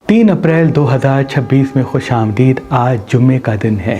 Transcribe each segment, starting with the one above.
3 अप्रैल 2026 में खुशामदीद। आज जुम्मे का दिन है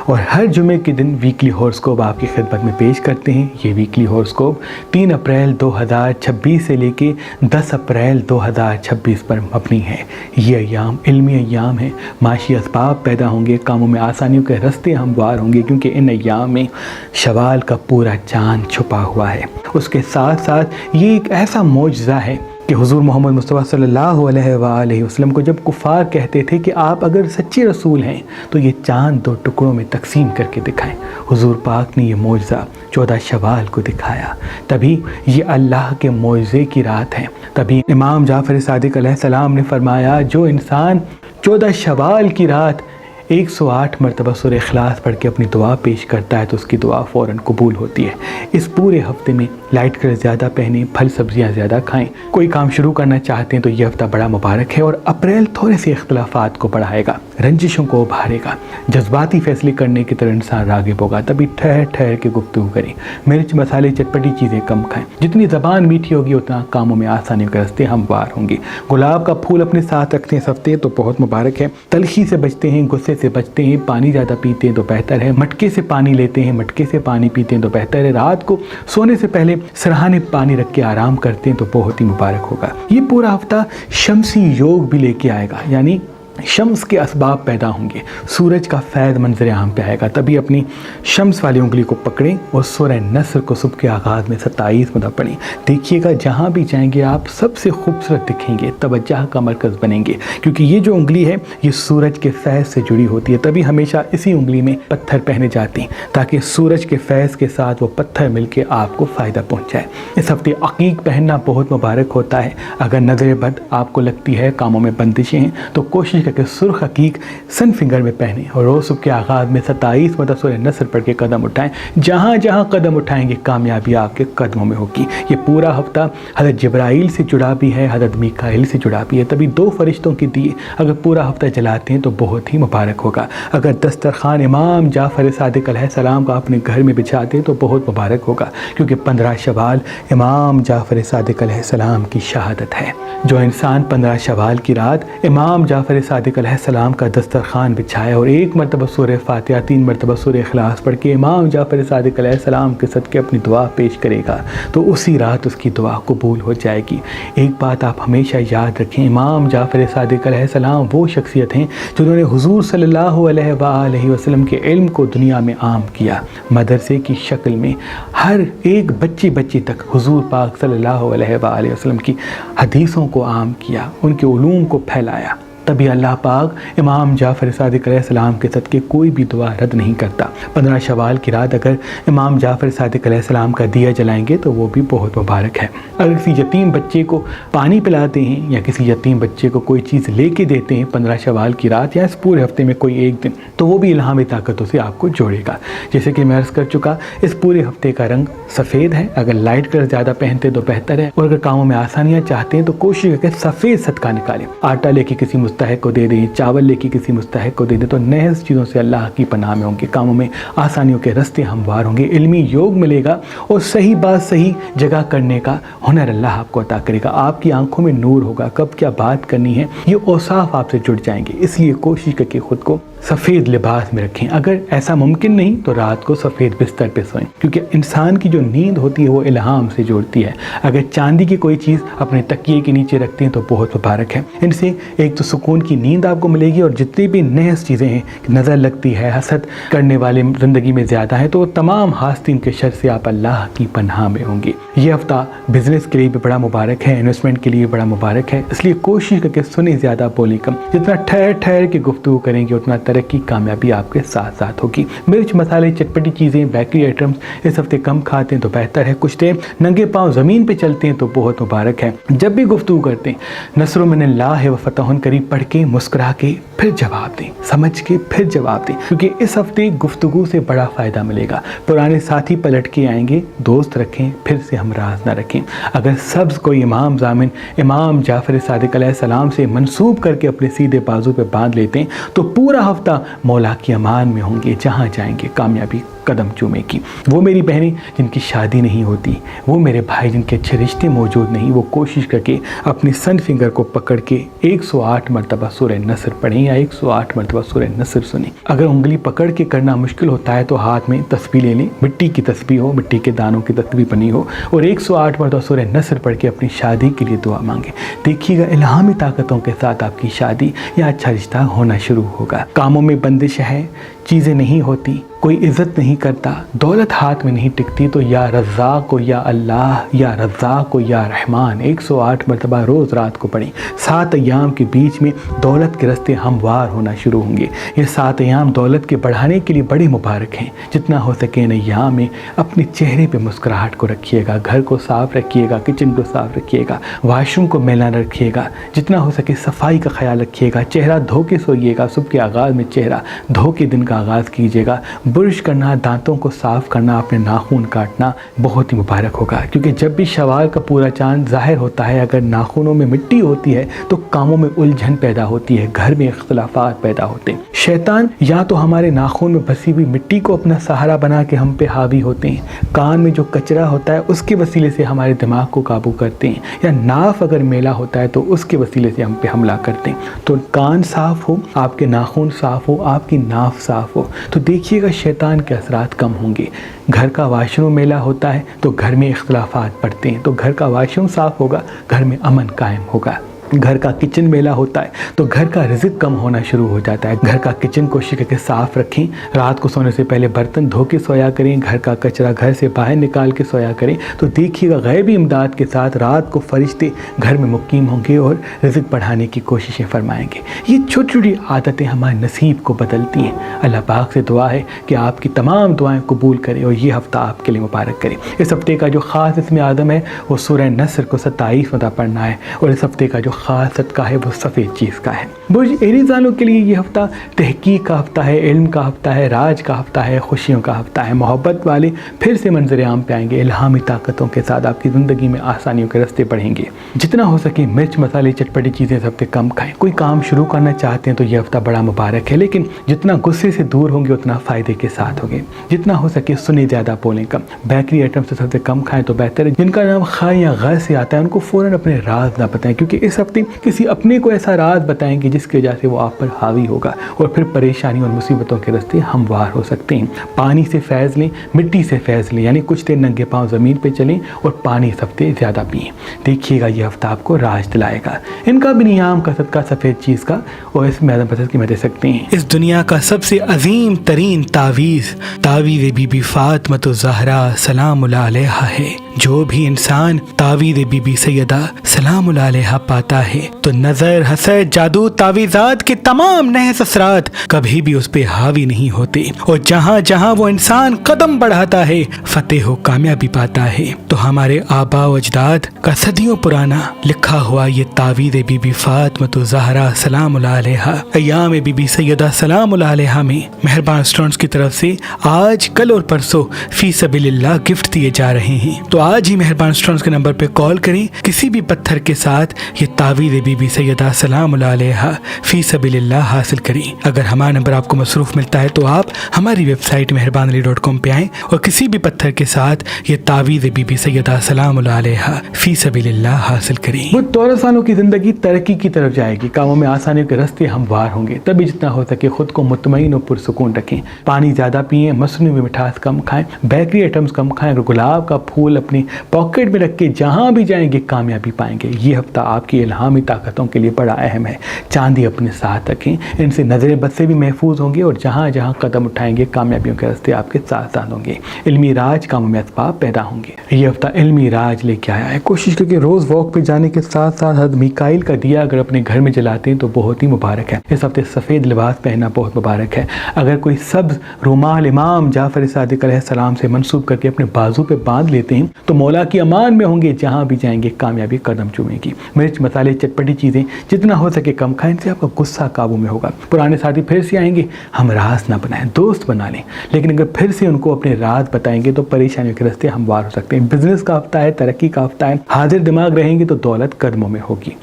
और हर जुम्मे के दिन वीकली हॉरोस्कोप आपकी खिदमत में पेश करते हैं। ये वीकली हॉरोस्कोप 3 अप्रैल 2026 से लेके 10 अप्रैल 2026 पर मबनी है। ये अय्याम इल्मी अय्याम है। माशी असबाब पैदा होंगे, कामों में आसानियों के रास्ते हमवार होंगे, क्योंकि इन अय्याम में शवाल का पूरा चाँद छुपा हुआ है। उसके साथ साथ ये एक ऐसा मौजज़ा है कि हुज़ूर मोहम्मद मुस्तफ़ा सल्लल्लाहु अलैहि वसल्लम को जब कुफ़ार कहते थे कि आप अगर सच्चे रसूल हैं तो ये चाँद 2 टुकड़ों में तकसीम करके दिखाएं, हुज़ूर पाक ने ये मौजज़ा 14 शवाल को दिखाया। तभी ये अल्लाह के मौजज़े की रात है। तभी इमाम जाफ़र सादिक़ अलैहिस्सलाम ने फरमाया, जो इंसान 14 शवाल की रात 108 मरतबा सूरह इखलास पढ़ के अपनी दुआ पेश करता है तो उसकी दुआ फ़ौरन कबूल होती है। इस पूरे हफ्ते में लाइट कलर ज़्यादा पहने, फल सब्जियां ज़्यादा खाएं। कोई काम शुरू करना चाहते हैं तो ये हफ्ता बड़ा मुबारक है। और अप्रैल थोड़े से इख्तलाफात को बढ़ाएगा, रंजिशों को उभारेगा, जज्बाती फैसले करने की तरह इंसान राग़िब होगा। तभी ठहर ठहर के गुफ्तगू करें, मिर्च मसाले चटपटी चीज़ें कम खाएँ। जितनी ज़बान मीठी होगी उतना कामों में आसानियों के रास्ते हमवार होंगे। गुलाब का फूल अपने साथ रखते हैं इस हफ्ते तो बहुत मुबारक है। तलखी से बचते हैं, गुस्से से बचते हैं, पानी ज़्यादा पीते हैं तो बेहतर है। मटके से पानी लेते हैं, मटके से पानी पीते हैं तो बेहतर है। रात को सोने से पहले सरहाने पानी रख के आराम करते हैं तो बहुत ही मुबारक होगा। ये पूरा हफ्ता शमसी योग भी लेके आएगा, यानी शम्स के असबाब पैदा होंगे, सूरज का फैज़ मंजर आम पे आएगा। तभी अपनी शम्स वाली उंगली को पकड़ें और सूरह नस्र को सुबह के आगाज़ में 27 मरतबा पढ़ें। देखिएगा जहाँ भी जाएंगे आप सबसे खूबसूरत दिखेंगे, तवज्जो का मरकज़ बनेंगे, क्योंकि ये जो उंगली है ये सूरज के फैज़ से जुड़ी होती है। तभी हमेशा इसी उंगली में पत्थर पहने जाते हैं ताकि सूरज के फैज़ के साथ वो पत्थर मिल के आपको फ़ायदा पहुँचाए। इस हफ्ते अकीक पहनना बहुत मुबारक होता है। अगर नज़र बद आपको लगती है, कामों में बंदिशें हैं, तो कोशिश करके सुर्ख हकीक सन फिंगर में पहने और रोज़ सुबह के आगाज़ में 27 मरतबा सूरह नस्र पढ़ के कदम उठाएं। जहाँ जहाँ कदम उठाएंगे कामयाबी आपके कदमों में होगी। ये पूरा हफ्ता हज़रत जिब्राइल से जुड़ा भी है, हज़रत मीकाईल से जुड़ा भी है। तभी 2 फरिश्तों के दिए अगर पूरा हफ्ता जलाते हैं तो बहुत ही मुबारक होगा। अगर दस्तरखान इमाम जाफ़र सादिक़ अलैहिस्सलाम का अपने घर में बिछाते हैं तो बहुत मुबारक होगा, क्योंकि 15 शवाल इमाम जाफ़र सादिक़ अलैहिस्सलाम की शहादत है। जो इंसान 15 शवाल की रात इमाम जाफ़र सादिक़ अलैहिस्सलाम का दस्तरखान बिछाया और 1 मरतबा सूरह फातिहा, 3 मरतबा सूरह इखलास पढ़ के इमाम जाफ़र सादिक़ अलैहिस्सलाम के सदक़े अपनी दुआ पेश करेगा तो उसी रात उसकी दुआ कबूल हो जाएगी। एक बात आप हमेशा याद रखें, इमाम जाफ़र सादिक़ अलैहिस्सलाम वो शख्सियत हैं जिन्होंने हुज़ूर सल्लल्लाहु अलैहि वसल्लम के इल्म को दुनिया में आम किया। मदरसे की शक्ल में हर एक बच्चे तक हुज़ूर पाक सल्लल्लाहु अलैहि वसल्लम की हदीसों को आम किया, उनके उलूम को फैलाया। तभी अल्लाह पाक इमाम जाफ़र सादिक़ अलैहिस्सलाम के सदक़े कोई भी दुआ रद्द नहीं करता। 15 शवाल की रात अगर इमाम जाफ़र सादिक़ अलैहिस्सलाम का दिया जलाएंगे तो वो भी बहुत मुबारक है। अगर किसी यतीम बच्चे को पानी पिलाते हैं या किसी यतीम बच्चे को कोई चीज़ लेके देते हैं 15 शवाल की रात या इस पूरे हफ्ते में कोई एक दिन, तो वो भी इल्हामी ताकतों से आपको जोड़ेगा। जैसे कि मैं अर्ज़ कर चुका, इस पूरे हफ्ते का रंग सफ़ेद है। अगर लाइट कलर ज़्यादा पहनते तो बेहतर है, और अगर कामों में आसानियाँ चाहते हैं तो कोशिश करके सफ़ेद सदका निकालें। आटा लेके किसी मुस्तहिक को दे दें, चावल लेके किसी मुस्तहिक को दे दें, तो नहज़ चीज़ों से अल्लाह की पनाह में होंगे, कामों में आसानियों के रास्ते हमवार होंगे, इल्मी योग मिलेगा और सही बात सही जगह करने का हुनर अल्लाह आपको अता करेगा। आपकी आंखों में नूर होगा, कब क्या बात करनी है ये औसाफ आपसे जुड़ जाएंगे। इसलिए कोशिश करके खुद को सफ़ेद लिबास में रखें। अगर ऐसा मुमकिन नहीं तो रात को सफ़ेद बिस्तर पे सोएं, क्योंकि इंसान की जो नींद होती है वो इल्हाम से जोड़ती है। अगर चांदी की कोई चीज़ अपने तकिए के नीचे रखते हैं तो बहुत मुबारक है। इनसे एक तो सुकून की नींद आपको मिलेगी और जितनी भी नहस चीज़ें हैं, नज़र लगती है, हसद करने वाले ज़िंदगी में ज़्यादा है, तो तमाम हास्तिन के शर से आप अल्लाह की पनाह में होंगे। ये हफ्ता बिज़नेस के लिए भी बड़ा मुबारक है, इन्वेस्टमेंट के लिए बड़ा मुबारक है। इसलिए कोशिश करके सुने ज़्यादा बोले कम। जितना ठहर ठहर के गुफ्तगू करेंगे उतना तरक्की कामयाबी आपके साथ साथ होगी। मिर्च मसाले चटपटी चीज़ें बेकरी आइटम्स इस हफ्ते कम खाते हैं तो बेहतर है। कुछ देर नंगे पाँव ज़मीन पे चलते हैं तो बहुत मुबारक है। जब भी गुफ्तगू करते हैं नस्रुम मिनल्लाहि व फतहुन करीब पढ़ के मुस्कुरा के फिर जवाब दें, समझ के फिर जवाब दें, क्योंकि इस हफ्ते गुफ्तगू से बड़ा फ़ायदा मिलेगा। पुराने साथी पलट के आएंगे, दोस्त रखें, फिर से हम राज ना रखें। अगर सब्ज़ को इमाम ज़ामिन इमाम जाफ़र सादिक अलैहिस्सलाम से मंसूब करके अपने सीधे बाजू पे बांध लेते हैं तो पूरा हफ्ता मौला की अमान में होंगे, जहाँ जाएंगे कामयाबी कदम चूमेगी। वो मेरी बहनें जिनकी शादी नहीं होती, वो मेरे भाई जिनके अच्छे रिश्ते मौजूद नहीं, वो कोशिश करके अपनी सन फिंगर को पकड़ के 108 मरतबा सूरह नसर पढ़ें या 108 मरतबा सूरह नसर सुनें। अगर उंगली पकड़ के करना मुश्किल होता है तो हाथ में तस्बीह ले लें, मिट्टी की तस्बीह हो, मिट्टी के दानों की तस्बीह बनी हो, और 108 मरतबा सूरह नसर पढ़ के अपनी शादी के लिए दुआ मांगे। देखिएगा इल्हामी ताकतों के साथ आपकी शादी या अच्छा रिश्ता होना शुरू होगा। कामों में बंदिश है, चीज़ें नहीं होती, कोई इज़्ज़त नहीं करता, दौलत हाथ में नहीं टिकती, तो या रज़्ज़ाक़ को या अल्लाह, या रज़्ज़ाक़ को या रहमान 108 मरतबा रोज़ रात को पढ़ें। 7 अय्याम के बीच में दौलत के रास्ते हमवार होना शुरू होंगे। ये 7 अय्याम दौलत के बढ़ाने के लिए बड़े मुबारक हैं। जितना हो सके इन अय्याम में अपने चेहरे पे मुस्कुराहट को रखिएगा, घर को साफ़ रखिएगा, किचन को साफ़ रखिएगा, वाशरूम को मैला न रखिएगा, जितना हो सके सफाई का ख्याल रखिएगा, चेहरा धो के सोइएगा, सुबह के आगाज़ में चेहरा धो के दिन का आगाज़ कीजिएगा। ब्रश करना, दांतों को साफ़ करना, अपने नाखून काटना बहुत ही मुबारक होगा, क्योंकि जब भी शवाल का पूरा चांद ज़ाहिर होता है, अगर नाखूनों में मिट्टी होती है तो कामों में उलझन पैदा होती है, घर में इख्तिलाफात पैदा होते हैं। शैतान या तो हमारे नाखून में बसी हुई मिट्टी को अपना सहारा बना के हम पे हावी होते हैं, कान में जो कचरा होता है उसके वसीले से हमारे दिमाग को काबू करते हैं, या नाफ अगर मेला होता है तो उसके वसीले से हम पे हमला करते हैं। तो कान साफ़ हो, आपके नाखून साफ़ हो, आपकी नाफ साफ़ हो, तो देखिएगा शैतान के असरात कम होंगे। घर का वाशरूम मेला होता है तो घर में इख्तिलाफात पड़ते हैं, तो घर का वाशरूम साफ़ होगा, घर में अमन कायम होगा। घर का किचन मेला होता है तो घर का रिज़्क कम होना शुरू हो जाता है। घर का किचन कोशिश करके साफ़ रखें, रात को सोने से पहले बर्तन धो के सोया करें, घर का कचरा घर से बाहर निकाल के सोया करें, तो देखिएगा गैबी इमदाद के साथ रात को फरिश्ते घर में मुकीम होंगे और रिज़्क बढ़ाने की कोशिशें फरमाएंगे। ये छोटी छोटी आदतें हमारे नसीब को बदलती हैं। अल्लाह पाक से दुआ है कि आपकी तमाम दुआएँ कबूल करे और ये हफ़्ता आपके लिए मुबारक करे। इस हफ़्ते का जो ख़ास इसमें आदम है वो सूरह नसर को 27 मरतबा पढ़ना है, और इस हफ़्ते का जो ख़ास सदका है वो सफ़ेद चीज़ का है। बुर्ज एरीज़ वालों के लिए ये हफ़्ता तहकीक का हफ़्ता है, इल्म का हफ़्ता है, राज का हफ़्ता है, खुशियों का हफ़्ता है। मोहब्बत वाले फिर से मंजर आम पे आएंगे, इल्हामी ताकतों के साथ आपकी ज़िंदगी में आसानियों के रास्ते बढ़ेंगे। जितना हो सके मिर्च मसाले चटपटी चीज़ें इस हफ़्ते कम खाएँ। कोई काम शुरू करना चाहते हैं तो ये हफ़्ता बड़ा मुबारक है, लेकिन जितना गुस्से से दूर होंगे उतना फ़ायदे के साथ होंगे। जितना हो सके सुने ज़्यादा बोलें कम, बेकरी आइटम्स इस हफ़्ते कम खाएँ तो बेहतर है। जिनका नाम खा या ग से आता है उनको फ़ौरन अपने राज ना बताएं, क्योंकि इस हफ़्ते किसी अपने को ऐसा राज बताएंगे जिसकी वजह से वो आप पर हावी होगा और फिर परेशानी और मुसीबतों के रास्ते हमवार हो सकते हैं। पानी से फैज़ लें, मिट्टी से फैज़ लें, यानी कुछ देर नंगे पाँव ज़मीन पे चलें और पानी इस हफ्ते ज़्यादा पिएं। देखिएगा ये हफ्ता आपको राज दिलाएगा। इनका भी नियाम का सदका सफ़ेद चीज़ का और इसमें आदम पसंद की मैं दे सकते हैं। इस दुनिया का सबसे अजीम तरीन तावीज़ बीबी फातिमा ज़हरा सलामुल्लाह अलैहा है। जो भी इंसान तावीज़ बीबी सैयदा सलामुल्लाह अलैहा पाता है तो नजर, हसद, जादू, तावीज़ात के तमाम नहस असरात कभी भी उस पे हावी नहीं होते, और जहाँ जहाँ वो इंसान कदम बढ़ाता है फतेह हो कामयाबी पाता है। तो हमारे आबा व अजदाद का सदियों पुराना लिखा हुआ ये तावीज़ बीबी फातिमा ज़हरा सलामुल्लाह अलैहा अय्याम बीबी सैयदा सलामुल्लाह अलैहा में मेहरबान स्टूडेंट्स की तरफ से आज, कल और परसों फी सबीलिल्लाह गिफ्ट दिए जा रहे हैं। तो आज ही मेहरबान स्टूडेंट्स के नंबर पे कॉल करें, किसी भी पत्थर के साथ ये तावीज़ बीबी सैयदा सलामुल्लाह अलैहा फी सबीलिल्लाह हासिल करें। अगर हमारा नंबर आपको मसरूफ़ मिलता है तो आप हमारी वेबसाइट मेहरबानअली.com पे आएँ और किसी भी पत्थर के साथ ये तावीज़ बीबी सैयदा सलामुल्लाह अलैहा फी सबीलिल्लाह हासिल करें। वो 14 सालों की ज़िंदगी तरक्की की तरफ जाएगी, कामों में आसानियों के रास्ते हमवार होंगे। तभी जितना हो सके खुद को मुतमईन और पुरसुकून रखें। पानी ज़्यादा पिएं, मसनूई मिठास कम खाएं, बेकरी आइटम्स कम खाएं, और गुलाब का फूल अपनी पॉकेट में रख के जहाँ भी जाएंगे कामयाबी पाएंगे। ये हफ्ता आपकी इल्हामी ताकतों के लिए बड़ा अहम है। चांदी अपने साथ रखें, इनसे नज़रें बद से भी महफूज होंगे और जहाँ जहाँ कदम उठाएंगे कामयाबियों के रास्ते आपके साथ साथ होंगे। इल्मी राज कामों में असबाब पैदा होंगे। ये हफ्ता इल्मी राज लेके आया है। कोशिश करके रोज़ वॉक पे जाने के साथ साथ हज़रत मीकाईल का दिया अगर अपने घर में जलाते हैं तो बहुत ही मुबारक है। इस हफ्ते सफ़ेद लिबास पहनना बहुत मुबारक है। अगर कोई सब्ज़ रुमाल इमाम जाफ़र सादिक अलैहिस्सलाम से मंसूब करके अपने बाजू पे बांध लेते हैं तो मौला की अमान में होंगे, जहाँ भी जाएंगे कामयाबी कदम चूमेगी। मिर्च मसाले चटपटी चीज़ें जितना हो सके कम खाएं, इनसे आपका गुस्सा काबू में होगा। पुराने साथी फिर से आएंगे, हम राज ना बनाएं, दोस्त बना लें, लेकिन अगर फिर से उनको अपने राज बताएंगे तो परेशानियों के रास्ते हमवार हो सकते हैं। बिजनेस का हफ्ता है, तरक्की का हफ्ता है, हाजिर दिमाग रहेंगे तो दौलत कदमों में होगी।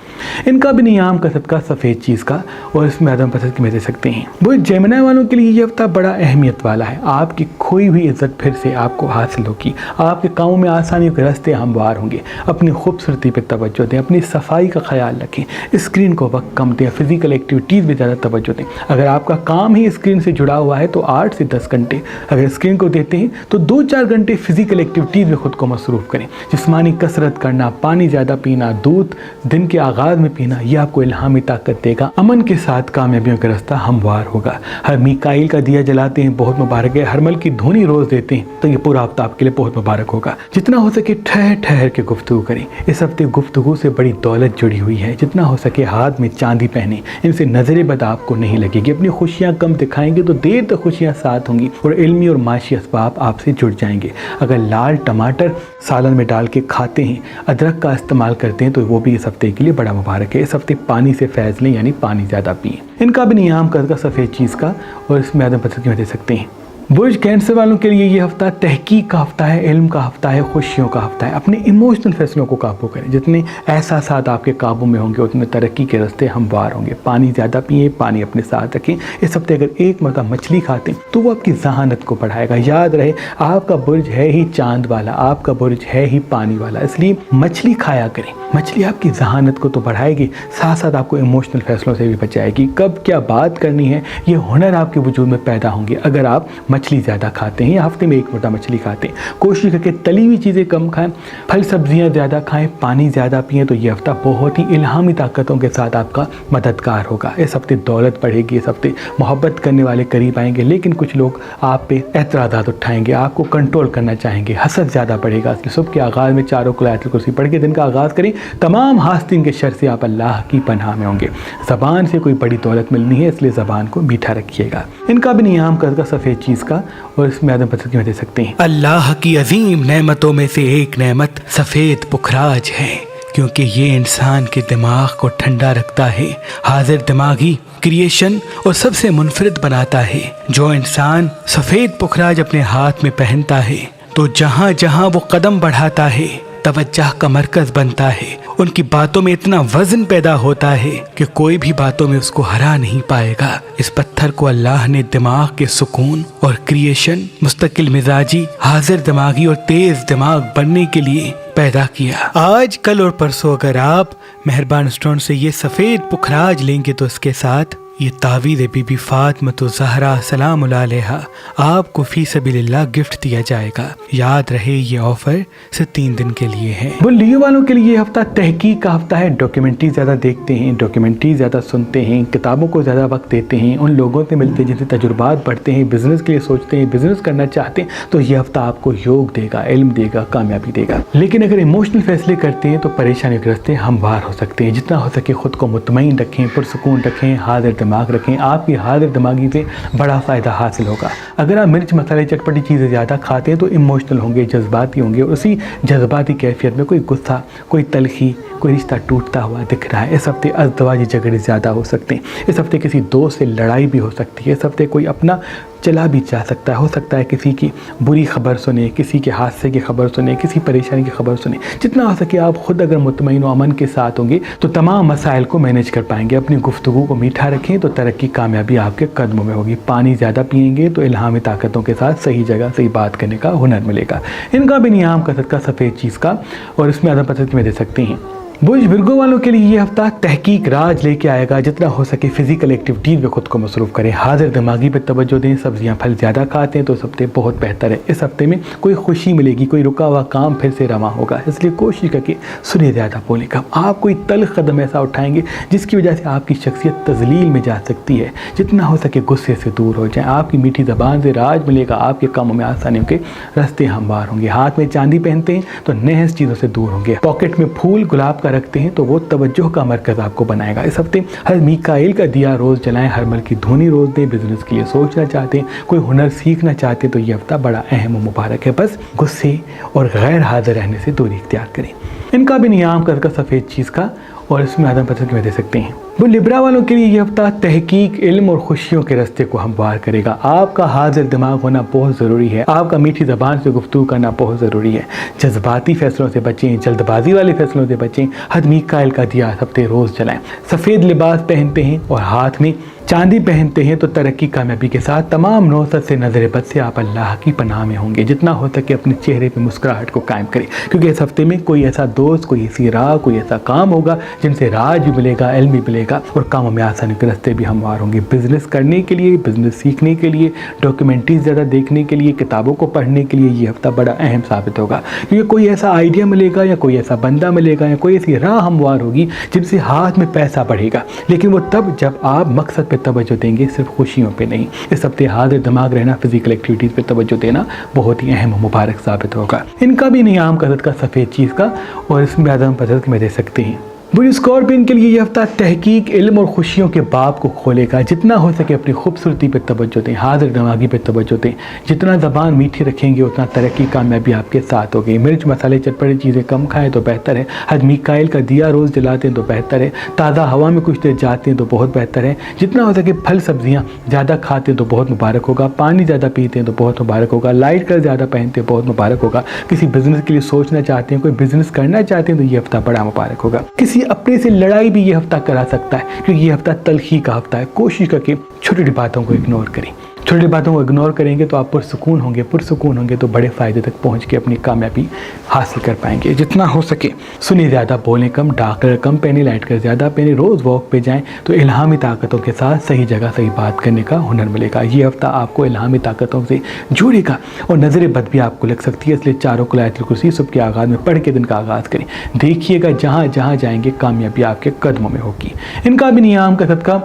इनका भी नियाम कसब का सफ़ेद चीज़ का, और इसमें आदम पसंद की दे सकते हैं। वो जेमिनी वालों के लिए ये हफ्ता बड़ा अहमियत वाला है। आपकी खोई हुई इज्जत फिर से आपको हासिल होगी। आपके कामों में आसानियों के रास्ते हमवार होंगे। अपनी खूबसूरती पर तवज्जो दें, अपनी सफाई का ख्याल रखें, स्क्रीन को वक्त कम दें, फिजिकल एक्टिविटीज़ में ज़्यादा तवज्जो दें। अगर आपका काम ही स्क्रीन से जुड़ा हुआ है तो 8 से 10 घंटे अगर स्क्रीन को देते हैं तो 2-4 घंटे फिजिकल एक्टिविटीज़ में खुद को मसरूफ़ करें। जिस्मानी कसरत करना, पानी ज़्यादा पीना, दूध दिन के आगाज़ में पीना, यह आपको इल्हामी ताकत देगा। अमन के साथ कामयाबियों का रास्ता हमवार होगा। हर मीकाइल का दिया जलाते हैं, बहुत मुबारक है। हरमल की धुनी रोज़ देते हैं तो ये पूरा हफ्ता आपके लिए बहुत मुबारक होगा। जितना हो सके ठहर ठहर के गुफ्तगू करें। इस हफ्ते गुफ्तगू से बड़ी दौलत जुड़ी हुई है। जितना हो सके हाथ में चांदी पहने, इनसे नजर बद आपको नहीं लगेगी। अपनी खुशियाँ कम दिखाएंगे तो देर तक खुशियाँ साथ होंगी और इल्मी और माशी असबाब आपसे जुड़ जाएंगे। अगर लाल टमाटर सालन में डाल के खाते हैं, अदरक का इस्तेमाल करते हैं तो वो भी इस हफ्ते के लिए बड़ा मुबारक है। इस हफ्ते पानी से फैज़ लें, यानी पानी ज़्यादा पिएं। इनका भी नियाम का सफ़ेद चीज़ का, और इसमें आदम पसंद की दे सकते हैं। बुर्ज कैंसर वालों के लिए ये हफ्ता तहकीक का हफ्ता है, इल्म का हफ्ता है, खुशियों का हफ्ता है। अपने इमोशनल फैसलों को काबू करें। जितने एहसासात आपके काबू में होंगे उतने तरक्की के रास्ते हमवार होंगे। पानी ज़्यादा पिएं, पानी अपने साथ रखें। इस हफ्ते अगर एक मरतबा मछली खाते हैं तो वो आपकी जहानत को बढ़ाएगा। याद रहे, आपका बुर्ज है ही चांद वाला, आपका बुर्ज है ही पानी वाला, इसलिए मछली खाया करें। मछली आपकी जहानत को तो बढ़ाएगी, साथ साथ आपको इमोशनल फैसलों से भी बचाएगी। कब क्या बात करनी है, ये हुनर आपके वजूद में पैदा होंगे अगर आप मछली ज़्यादा खाते हैं या हफ्ते में एक मरतबा मछली खाते हैं। कोशिश करके तली हुई चीज़ें कम खाएं, फल सब्जियां ज़्यादा खाएं, पानी ज़्यादा पिएं, तो ये हफ्ता बहुत ही इल्हामी ताकतों के साथ आपका मददगार होगा। इस हफ्ते दौलत बढ़ेगी, इस हफ्ते मोहब्बत करने वाले करीब आएंगे, लेकिन कुछ लोग आप पे एतराज़ात उठाएंगे, आपको कंट्रोल करना चाहेंगे, हसद ज़्यादा बढ़ेगा। इसलिए सुबह के आगाज़ में 4 आयत कुर्सी पढ़ के दिन का आगाज़ करें। तमाम हास्तिन के शर से आप अल्लाह की पनाह में होंगे। ज़बान से कोई बड़ी दौलत मिलनी है, इसलिए ज़बान को मीठा रखिएगा। इनका भी नियाम का सफ़ेद चीज़ का, और इसमें आदम पसंद की दे सकते हैं। अल्लाह की अजीम नेमतों में से एक नेमत सफ़ेद पुखराज है, क्योंकि ये इंसान के दिमाग को ठंडा रखता है, हाजिर दिमागी, क्रिएशन और सबसे मुनफरिद बनाता है। जो इंसान सफ़ेद पुखराज अपने हाथ में पहनता है तो जहाँ जहाँ वो कदम बढ़ाता है तवज्जो का मरकज बनता है। उनकी बातों में इतना वजन पैदा होता है कि कोई भी बातों में उसको हरा नहीं पाएगा। इस पत्थर को अल्लाह ने दिमाग के सुकून और क्रिएशन, मुस्तकिल मिजाजी, हाजिर दिमागी और तेज दिमाग बनने के लिए पैदा किया। आज, कल और परसों अगर आप मेहरबान स्टोन से ये सफ़ेद पुखराज लेंगे तो इसके साथ ये तावीज़ बीबी फातिमा ज़हरा सलाम अलैहा आपको फी सबीलिल्लाह गिफ्ट दिया जाएगा। याद रहे ये ऑफर सिर्फ 3 दिन के लिए है। वो लियो वालों के लिए ये हफ्ता तहकीक का हफ्ता है। डॉक्यूमेंट्री ज़्यादा देखते हैं, डॉक्यूमेंट्री ज़्यादा सुनते हैं, किताबों को ज़्यादा वक्त देते हैं, उन लोगों से मिलते हैं जिनसे तजुर्बात बढ़ते हैं, बिजनेस के लिए सोचते हैं, बिजनेस करना चाहते हैं, तो ये हफ्ता आपको योग देगा, इल्म देगा, कामयाबी देगा। लेकिन अगर इमोशनल फैसले करते हैं तो परेशानियों के रास्ते हमवार हो सकते हैं। जितना हो सके खुद को मुतमईन रखें, पुरसुकून रखें, हाजिर दिमाग रखें। आपकी हाजिर दिमागी से बड़ा फ़ायदा हासिल होगा। अगर आप मिर्च मसाले चटपटी चीज़ें ज़्यादा खाते हैं तो इमोशनल होंगे, जज्बाती होंगे, और उसी जज्बाती कैफियत में कोई गुस्सा, कोई तलखी, कोई रिश्ता टूटता हुआ दिख रहा है। इस हफ्ते अज़दवाजी झगड़े ज़्यादा हो सकते हैं। इस हफ्ते किसी दोस्त से लड़ाई भी हो सकती है। इस हफ्ते कोई अपना चला भी जा सकता है। हो सकता है किसी की बुरी खबर सुने, किसी के हादसे की खबर सुने, किसी परेशानी की खबर सुने। जितना हो सके आप खुद अगर मुतमईन व अमन के साथ होंगे तो तमाम मसाइल को मैनेज कर पाएंगे। अपनी गुफ्तगू को मीठा रखें तो तरक्की, कामयाबी आपके कदमों में होगी। पानी ज़्यादा पिएंगे तो इल्हामी ताकतों के साथ सही जगह सही बात करने का हुनर मिलेगा। इनका भी नियाम कसरत का सफ़ेद चीज़ का, और इसमें आदम पसंद में दे सकते हैं। बुर्ज विर्गो वालों के लिए ये हफ्ता तहकीक राज लेके आएगा। जितना हो सके फिजिकल एक्टिविटीज़ में खुद को मसरूफ़ करें, हाजिर दिमागी पर तवज्जो दें। सब्जियां फल ज़्यादा खाते हैं तो इस हफ्ते बहुत बेहतर है। इस हफ्ते में कोई खुशी मिलेगी, कोई रुका हुआ काम फिर से रवा होगा, इसलिए कोशिश करके सुने ज़्यादा बोलें कम। आप कोई तल्ख कदम ऐसा उठाएंगे जिसकी वजह से आपकी शख्सियत तजलील में जा सकती है। जितना हो सके गुस्से से दूर हो जाएँ। आपकी मीठी ज़बान से राज मिलेगा, आपके कामों में आसानियों के रास्ते हमवार होंगे। हाथ में चांदी पहनते हैं तो नहस चीज़ों से दूर होंगे। पॉकेट में फूल गुलाब का रखते हैं तो वो तवज्जो का मरकज़ आपको बनाएगा। इस हफ्ते हर मीकाईल का दिया रोज़ जलाएं, हर मल की धूनी रोज़ दें। बिजनेस के लिए सोचना चाहते हैं, कोई हुनर सीखना चाहते हैं तो ये हफ्ता बड़ा अहम और मुबारक है। बस गुस्से और गैर हाजिर रहने से दूरी इख्तियार करें। इनका भी नियाम का सफ़ेद चीज़ का और इसमें आदम पसंद की दे सकते हैं। वो लिब्रा वालों के लिए ये हफ्ता तहकीक, इल्म और खुशियों के रास्ते को हमवार करेगा। आपका हाजिर दिमाग होना बहुत ज़रूरी है। आपका मीठी ज़बान से गुफ्तगू करना बहुत ज़रूरी है। जज्बाती फैसलों से बचें, जल्दबाजी वाले फैसलों से बचें। हद मीकाईल का दिया इस हफ्ते रोज़ जलाएं। सफ़ेद लिबास पहनते हैं और हाथ में चांदी पहनते हैं तो तरक्की कामयाबी के साथ तमाम नौसत से नज़र बद से आप अल्लाह की पनाह में होंगे। जितना हो सके अपने चेहरे पे मुस्कुराहट को कायम करें, क्योंकि इस हफ्ते में कोई ऐसा दोस्त, कोई ऐसी राह, कोई ऐसा काम होगा जिनसे राज भी मिलेगा, इल्म भी मिलेगा और कामों में आसानी के रास्ते भी हमवार होंगे। बिजनेस करने के लिए, बिजनेस सीखने के लिए, डॉक्यूमेंट्रीज ज़्यादा देखने के लिए, किताबों को पढ़ने के लिए ये हफ्ता बड़ा अहम साबित होगा, क्योंकि कोई ऐसा आइडिया मिलेगा या कोई ऐसा बंदा मिलेगा या कोई ऐसी राह हमवार होगी जिनसे हाथ में पैसा बढ़ेगा। लेकिन वो तब जब आप मकसद पे तवज्जो देंगे, सिर्फ खुशियों पे नहीं। इस हफ्ते हाजिर दिमाग रहना, फिजिकल एक्टिविटीज़ पे तवज्जो देना बहुत ही अहम और मुबारक साबित होगा। इनका भी नियाम कसरत का सफ़ेद चीज़ का और इसमें आदम पसंद में दे सकते हैं। बुरी स्कॉर्पियन के लिए यह हफ्ता तहकीक, इल्म और खुशियों के बाब को खोलेगा। जितना हो सके अपनी खूबसूरती पर तवज्जो दें, हाजिर दिमागी पर तवज्जो दें। जितना ज़बान मीठी रखेंगे उतना तरक्की कामयाबी आपके साथ होगी। मिर्च मसाले चटपटी चीज़ें कम खाएं तो बेहतर है। हद मीकाईल का दिया रोज़ जलाते हैं तो बेहतर है। ताज़ा हवा में कुछ देर जाते हैं तो बहुत बेहतर है। जितना हो सके फल सब्जियाँ ज़्यादा खाते हैं तो बहुत मुबारक होगा। पानी ज़्यादा पीते हैं तो बहुत मुबारक होगा। लाइट कलर ज़्यादा पहनते हैं बहुत मुबारक होगा। किसी बिज़नेस के लिए सोचना चाहते हैं, कोई बिज़नेस करना चाहते हैं तो ये हफ्ता बड़ा मुबारक होगा। किसी अपने से लड़ाई भी ये हफ्ता करा सकता है, क्योंकि ये हफ्ता तलखी का हफ्ता है। कोशिश करके छोटी छोटी बातों को इग्नोर करें। छोटी बातों को इग्नोर करेंगे तो आप पुरसुकून होंगे तो बड़े फ़ायदे तक पहुंच के अपनी कामयाबी हासिल कर पाएंगे। जितना हो सके सुनिए ज़्यादा, बोलें कम, डार्क कलर कम पहने, लाइट कलर ज़्यादा पहने। रोज़ वॉक पे जाएं तो इल्हामी ताकतों के साथ सही जगह सही बात करने का हुनर मिलेगा। ये हफ्ता आपको इल्हामी ताकतों से जोड़ेगा और नज़र बद भी आपको लग सकती है। इसलिए चारों आयतुल कुर्सी सुबह के आगाज़ में पढ़ के दिन का आगाज़ करें। देखिएगा जहाँ जहाँ जाएंगे कामयाबी आपके कदमों में होगी। इनका भी नियाम का सबका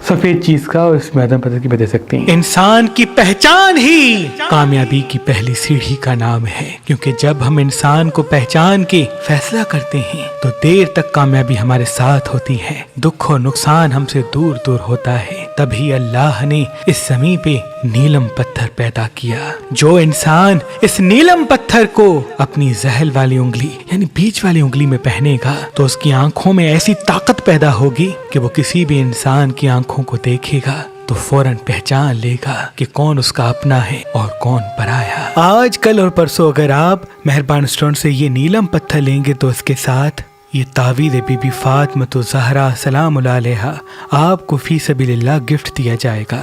सफ़ेद चीज़ का और इसमें आदम पसंद की बता सकते हैं। इंसान की पहचान ही कामयाबी की पहली सीढ़ी का नाम है, क्योंकि जब हम इंसान को पहचान के फैसला करते हैं तो देर तक कामयाबी हमारे साथ होती है। दुख और नुकसान हमसे दूर दूर होता है। तभी अल्लाह ने इस ज़मीन पे नीलम पत्थर पैदा किया। जो इंसान इस नीलम पत्थर को अपनी जहल वाली उंगली यानी बीच वाली उंगली में पहनेगा तो उसकी आंखों में ऐसी ताकत पैदा होगी कि वो किसी भी इंसान की आंखों को देखेगा तो फौरन पहचान लेगा कि कौन उसका अपना है और कौन पराया। आज, कल और परसों अगर आप मेहरबान स्टोन से ये नीलम पत्थर लेंगे तो इसके साथ ये तावीज़ बीबी फातिमा ज़हरा सलाम अलैहा आपको फी सबीलिल्लाह गिफ्ट दिया जाएगा।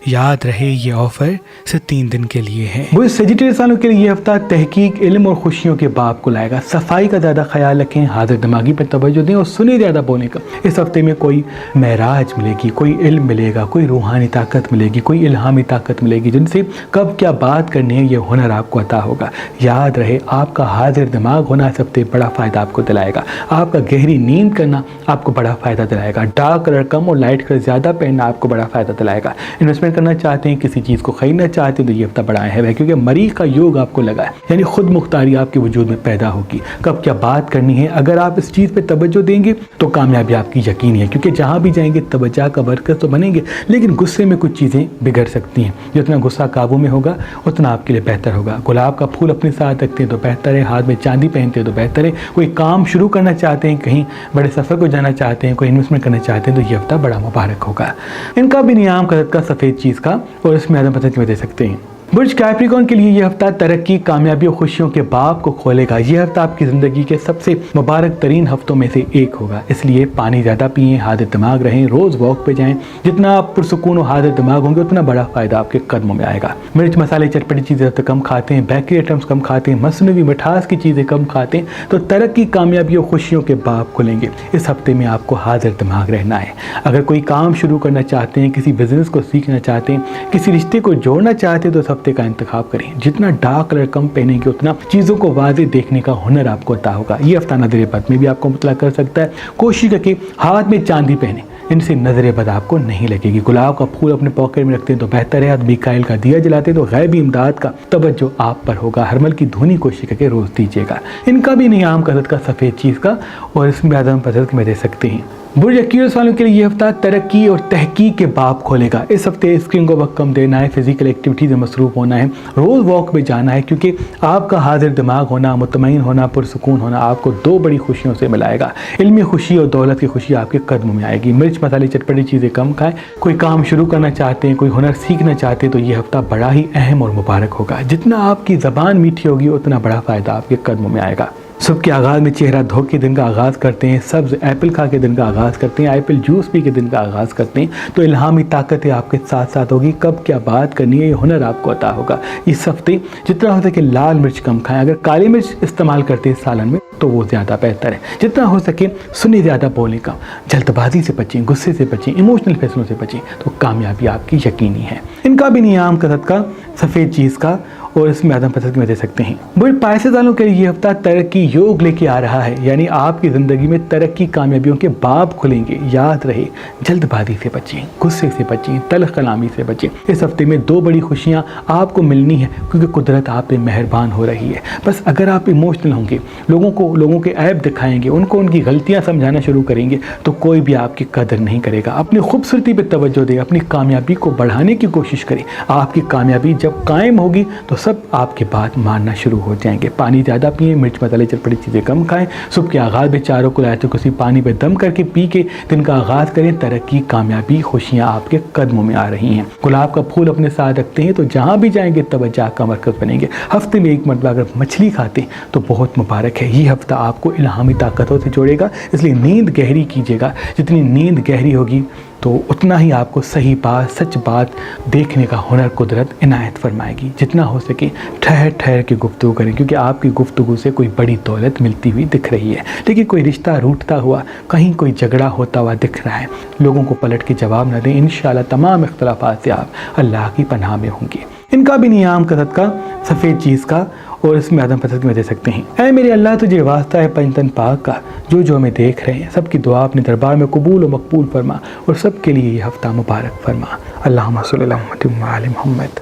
याद रहे ये ऑफर सिर्फ 3 दिन के लिए है। वो सेजिटेरियस वालों के लिए ये हफ्ता तहकीक, इल्म और खुशियों के बाब को लाएगा। सफाई का ज़्यादा ख्याल रखें, हाजिर दिमागी पर तवज्जो दें और सुने ज़्यादा बोलने का। इस हफ्ते में कोई महराज मिलेगी, कोई इल्म मिलेगा, कोई रूहानी ताकत मिलेगी, कोई इल्हामी ताकत मिलेगी जिनसे कब क्या बात करनी है ये हुनर आपको अता होगा। याद रहे आपका हाजिर दिमाग होना इस हफ्ते बड़ा फ़ायदा आपको दिलाएगा। आपका गहरी नींद करना आपको बड़ा फ़ायदा दिलाएगा। डार्क कलर कम और लाइट कलर ज़्यादा पहनना आपको बड़ा फ़ायदा दिलाएगा। इन्वेस्टमेंट करना चाहते हैं, किसी चीज़ को खरीदना चाहते हैं तो ये हफ्ता बड़ा अहम है, क्योंकि मरीज़ का योग आपको लगा है, यानी खुद मुख्तारी आपके वजूद में पैदा होगी। कब क्या बात करनी है, अगर आप इस चीज़ पर तवज्जो देंगे तो कामयाबी आपकी यकीनी है, क्योंकि जहाँ भी जाएंगे तवज्जो का मरकज़ तो बनेंगे, लेकिन गुस्से में कुछ चीज़ें बिगड़ सकती हैं। जितना गुस्सा काबू में होगा उतना आपके लिए बेहतर होगा। गुलाब का फूल अपने साथ रखते हैं तो बेहतर है। हाथ में चांदी पहनते हैं तो बेहतर है। कोई काम शुरू करना चाहते हैं, कहीं बड़े सफ़र को जाना चाहते हैं, कोई इन्वेस्टमेंट करना चाहते हैं तो ये हफ्ता बड़ा मुबारक होगा। इनका भी नियाम कसरत का सफ़ेद चीज़ का और इसमें आदम पसंद की दे सकते हैं। बुर्ज कैप्रिकॉर्न के लिए यह हफ्ता तरक्की, कामयाबी और खुशियों के बाब को खोलेगा। यह हफ्ता आपकी ज़िंदगी के सबसे मुबारक तरीन हफ्तों में से एक होगा। इसलिए पानी ज़्यादा पिएं, हाजिर दिमाग रहें, रोज़ वॉक पे जाएं। जितना आप पुरसुकून और हाजिर दिमाग होंगे उतना बड़ा फ़ायदा आपके कदमों में आएगा। मिर्च मसाले चटपटी चीज़ें तो कम खाते हैं, बेकरी आइटम्स कम खाते हैं, मसनूई मिठास की चीज़ें कम खाते हैं तो तरक्की, कामयाबी और खुशियों के बाब खुलेंगे। इस हफ्ते में आपको हाजिर दिमाग रहना है। अगर कोई काम शुरू करना चाहते हैं, किसी बिज़नेस को सीखना चाहते हैं, किसी रिश्ते को जोड़ना चाहते हैं तो इस हफ्ते का इंतखाब करें। जितना डार्क कलर कम पहनेंगे उतना चीज़ों को वाज़े देखने का हुनर आपको अता होगा। ये हफ्ता नज़र बद में भी आपको मुतला कर सकता है। कोशिश करके हाथ में चांदी पहने, इनसे नजर बद आपको नहीं लगेगी। गुलाब का फूल अपने पॉकेट में रखते हैं तो बेहतर है। मीकाइल का दिया जलाते हैं तो गैबी इमदाद का तवज्जो आप पर होगा। हरमल की धुनी कोशिश करके रोज दीजिएगा। इनका भी नियाम कसरत का सफ़ेद चीज़ का और इसमें आदम पसंद में दे सकते हैं। बुर्ज एक्यूरियस वालों के लिए ये हफ्ता तरक्की और तहकीक के बाब खोलेगा। इस हफ्ते स्क्रीन को वक्त कम देना है, फिजिकल एक्टिविटीज़ में मसरूफ़ होना है, रोज़ वॉक पे जाना है, क्योंकि आपका हाजिर दिमाग होना, मुतमईन होना, पुरसुकून होना आपको दो बड़ी खुशियों से मिलाएगा। इल्मी खुशी और दौलत की खुशी आपके कदमों में आएगी। मिर्च मसाले चटपटी चीज़ें कम खाएं। कोई काम शुरू करना चाहते हैं, कोई हुनर सीखना चाहते हैं तो ये हफ्ता बड़ा ही अहम और मुबारक होगा। जितना आपकी ज़बान मीठी होगी उतना बड़ा फ़ायदा आपके कदमों में आएगा। सुबह के आगाज़ में चेहरा धो के दिन का आगाज़ करते हैं, सब्ज़ एप्पल खा के दिन का आगाज़ करते हैं, एप्पल जूस पी के दिन का आगाज़ करते हैं तो इल्हामी ताकतें आपके साथ साथ होगी। कब क्या बात करनी है ये हुनर आपको अता होगा। इस हफ्ते जितना हो सके लाल मिर्च कम खाएं। अगर काली मिर्च इस्तेमाल करते हैं सालन में तो वो ज़्यादा बेहतर है। जितना हो सके सुने ज़्यादा बोलें कम। जल्दबाजी से बचें, गुस्से से बचें, इमोशनल फैसलों से बचें तो कामयाबी आपकी यकीनी है। इनका भी नियाम कसरत का सफ़ेद चीज़ का और इसमें आदम पसंद में दे सकते हैं। बुरे पैसे वालों के लिए ये हफ्ता तरक्की योग लेके आ रहा है, यानी आपकी ज़िंदगी में तरक्की कामयाबियों के बाब खुलेंगे। याद रहे जल्दबाजी से बचें, गुस्से से बचें, तल्ख कलामी से बचें। इस हफ्ते में दो बड़ी खुशियाँ आपको मिलनी है क्योंकि कुदरत आप पे मेहरबान हो रही है। बस अगर आप इमोशनल होंगे, लोगों के ऐब दिखाएंगे, उनको उनकी गलतियाँ समझाना शुरू करेंगे तो कोई भी आपकी कदर नहीं करेगा। अपनी खूबसूरती पर तवज्जो दें, अपनी कामयाबी को बढ़ाने की कोशिश करें। आपकी कामयाबी जब कायम होगी तो सब आपके बात मानना शुरू हो जाएंगे। पानी ज़्यादा पिएं, मिर्च मसाले चटपटी चीज़ें कम खाएं। सुबह के आगाज़ में चारों को आयतों कुर्सी पानी पे दम करके पी के दिन का आगाज़ करें। तरक्की, कामयाबी, खुशियाँ आपके कदमों में आ रही हैं। गुलाब का फूल अपने साथ रखते हैं तो जहाँ भी जाएंगे तवज्जो का मरकज़ बनेंगे। हफ्ते में एक मरतबा अगर मछली खाते हैं तो बहुत मुबारक है। ये हफ्ता आपको इल्हामी ताकतों से जोड़ेगा, इसलिए नींद गहरी कीजिएगा। जितनी नींद गहरी होगी तो उतना ही आपको सही बात, सच बात देखने का हुनर कुदरत इनायत फरमाएगी। जितना हो सके ठहर ठहर के गुफ्तगू करें, क्योंकि आपकी गुफ्तगू से कोई बड़ी दौलत मिलती हुई दिख रही है। लेकिन कोई रिश्ता रूठता हुआ, कहीं कोई झगड़ा होता हुआ दिख रहा है, लोगों को पलट के जवाब न दें। इंशाअल्लाह तमाम इख्तलाफात से आप अल्लाह की पनाह में होंगे। इनका भी नियाम कसरत का सफ़ेद चीज़ का और इसमें आदम पसंद में दे सकते हैं। ऐ मेरे अल्लाह तुझे वास्ता है पंजतन पाक का, जो हमें देख रहे हैं सबकी दुआ अपने दरबार में कबूल और मकबूल फरमा और सबके लिए ये हफ्ता मुबारक फरमा। अल्लाहुम्मा सल्ली अला मुहम्मद व आले मुहम्मद।